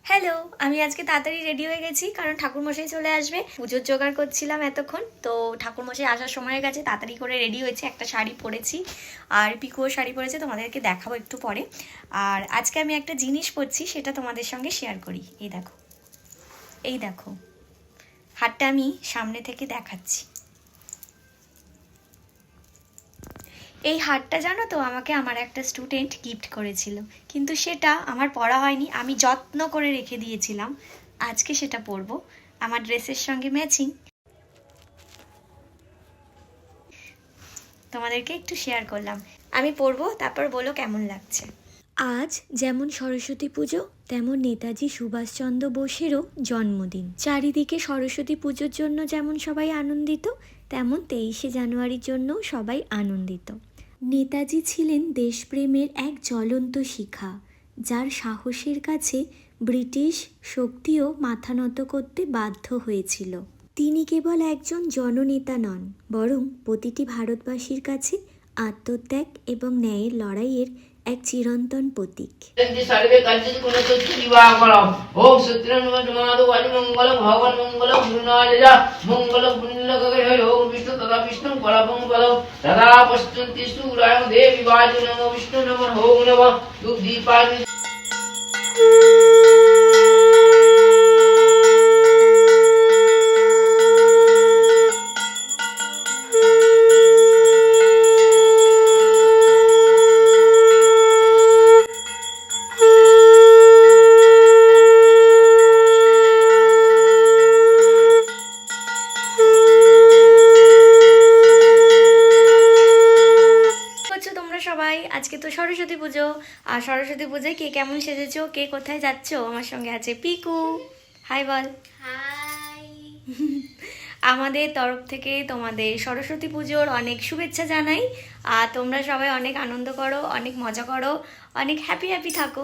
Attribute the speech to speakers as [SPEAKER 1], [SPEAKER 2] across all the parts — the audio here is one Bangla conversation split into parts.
[SPEAKER 1] হ্যালো, আমি আজকে তাড়াতাড়ি রেডি হয়ে গেছি কারণ ঠাকুরমশাই চলে আসবে। পুজোর জোগাড় করছিলাম এতক্ষণ, তো ঠাকুরমশাই আসার সময় হয়ে গেছে, তাড়াতাড়ি করে রেডি হয়েছে। একটা শাড়ি পরেছি আর পিকুও শাড়ি পরেছে, তোমাদেরকে দেখাবো একটু পরে। আর আজকে আমি একটা জিনিস পরছি, সেটা তোমাদের সঙ্গে শেয়ার করি। এই দেখো, এই দেখো, হাতটা আমি সামনে থেকে দেখাচ্ছি। এই হারটা জানো তো আমাকে আমার একটা স্টুডেন্ট গিফট করেছিল, কিন্তু সেটা আমার পরা হয়নি, আমি যত্ন করে রেখে দিয়েছিলাম। আজকে সেটা পরবো, আমার ড্রেসের সঙ্গে ম্যাচিং। তোমাদেরকে একটু শেয়ার করলাম, আমি পরবো, তারপর বলো কেমন লাগছে। আজ যেমন সরস্বতী পুজো, তেমন নেতাজি সুভাষচন্দ্র বোসেরও জন্মদিন। চারিদিকে সরস্বতী পুজোর জন্য যেমন সবাই আনন্দিত, তেমন 23শে জানুয়ারির জন্য সবাই আনন্দিত। নেতাজি ছিলেন দেশপ্রেমের এক জ্বলন্ত শিখা, যার সাহসের কাছে ব্রিটিশ শক্তিও মাথা নত করতে বাধ্য হয়েছিল। তিনি কেবল একজন জননেতা নন, বরং প্রতিটি ভারতবাসীর কাছে আত্মত্যাগ এবং ন্যায়ের লড়াইয়ের এক চিরন্তন প্রতীক। সবাই আজকে তো সরস্বতী পুজো, আর সরস্বতী পুজোয় কে কেমন সেজেছো, কে কোথায় যাচ্ছো? আমার সঙ্গে আছে পিকু। হাই বল।
[SPEAKER 2] হাই।
[SPEAKER 1] আমাদের তরফ থেকে তোমাদের সরস্বতী পুজোর অনেক শুভেচ্ছা জানাই। আর তোমরা সবাই অনেক আনন্দ করো, অনেক মজা করো, অনেক হ্যাপি হ্যাপি থাকো।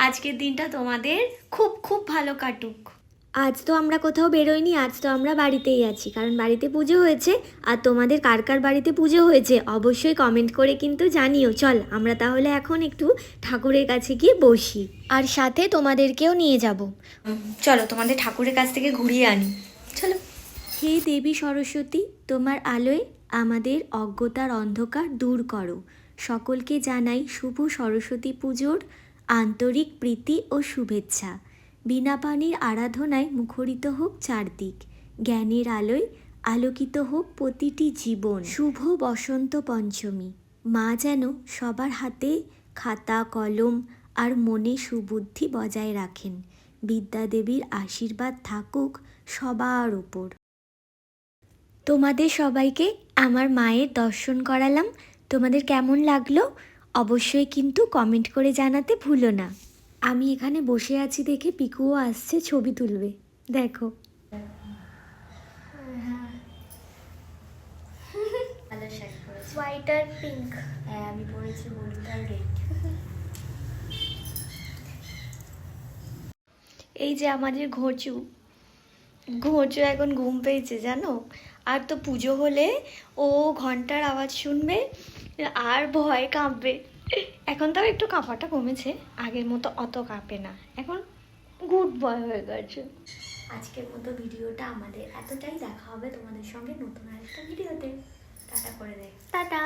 [SPEAKER 1] আজকের দিনটা তোমাদের খুব খুব ভালো কাটুক। আজ তো আমরা কোথাও বেরোইনি, আজ তো আমরা বাড়িতেই আছি, কারণ বাড়িতে পুজো হয়েছে। আর তোমাদের কার কার বাড়িতে পুজো হয়েছে অবশ্যই কমেন্ট করে কিন্তু জানিও। চল আমরা তাহলে এখন একটু ঠাকুরের কাছে গিয়ে বসি, আর সাথে তোমাদেরকেও নিয়ে যাব। চলো তোমাদের ঠাকুরের কাছ থেকে ঘুরিয়ে আনি, চলো। হে দেবী সরস্বতী, তোমার আলোয় আমাদের অজ্ঞতার অন্ধকার দূর করো। সকলকে জানাই শুভ সরস্বতী পুজোর আন্তরিক প্রীতি ও শুভেচ্ছা। বিনা পানির আরাধনায় মুখরিত হোক চারদিক, জ্ঞানের আলোয় আলোকিত হোক প্রতিটি জীবন। শুভ বসন্ত পঞ্চমী, মা যেন সবার হাতে খাতা কলম আর মনে সুবুদ্ধি বজায় রাখেন। বিদ্যাদেবীর আশীর্বাদ থাকুক সবার উপর। তোমাদের সবাইকে আমার মায়ের দর্শন করালাম, তোমাদের কেমন লাগলো অবশ্যই কিন্তু কমেন্ট করে জানাতে ভুলো না। আমি এখানে বসে আছি দেখে পিকুও আসছে, ছবি তুলবে, দেখো।
[SPEAKER 2] হোয়াইট আর পিঙ্ক।
[SPEAKER 1] হ্যাঁ, আমি পরেছি হলুদ আর রেড। এই যে আমাদের ঘোচু, ঘোচু এখন ঘুম পেয়েছে জানো। আর তো পুজো হলে ও ঘন্টার আওয়াজ শুনবে আর ভয় কাঁপবে। এখন তাও একটু কাঁপাটা কমেছে, আগের মতো অত কাঁপে না, এখন গুড বয় হয়ে গেছে। আজকের মতো ভিডিওটা আমাদের এতটাই, দেখা হবে তোমাদের সঙ্গে নতুন আরেকটা ভিডিওতে। টাটা করে দে।
[SPEAKER 2] টাটা।